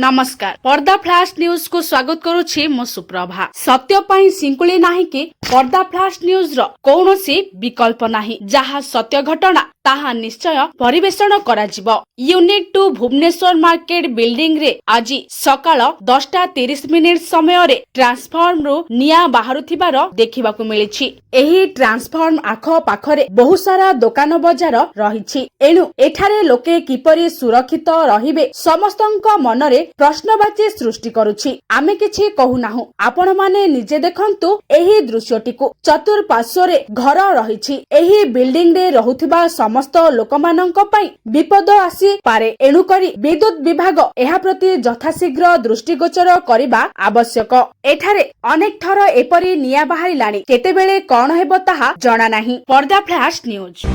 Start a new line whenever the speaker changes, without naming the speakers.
नमस्कार पर्दा flush news को स्वागत करुछि मो सुप्रभा। सत्य पई सिंकुली नाही कि पर्दा फ्लाश न्यूज रो कौनसी विकल्प नाही। जहा सत्य घटना ताहा निश्चय परिवेषण कराजिबो। यूनिट 2 भुवनेश्वर मार्केट बिल्डिंग रे आज सकाळ 10:30 समय रे ट्रांसफॉर्म रु निया बाहरुथिबार देखिबाकू मिलिछि। एही ट्रांसफॉर्म आख पाखरे बहुत सारा दुकान बजार रहिछि। एणु एठारे लोके किपरि सुरक्षित रहिबे समस्तंक मनरे प्रश्नवाची सृष्टि करुछि। आमे किछि कहू नाहु, आपण माने निजे देखंतु एही दृश्यटिकु। चतुर्पार्श्वरे घर रहिछि। एही बिल्डिंग रे रहुथिबा समस्त लोकमानंक पई विपद आसी पारे। एणु करी विद्युत विभाग एहा प्रति यथाशीघ्र दृष्टिगोचर करिबा आवश्यक। एठारे अनेक थर एपरि निया बाहारिलाणी। केतेबेले कोन हेबो ताहा जणा नाही। पर्दा फ्लाश न्यूज।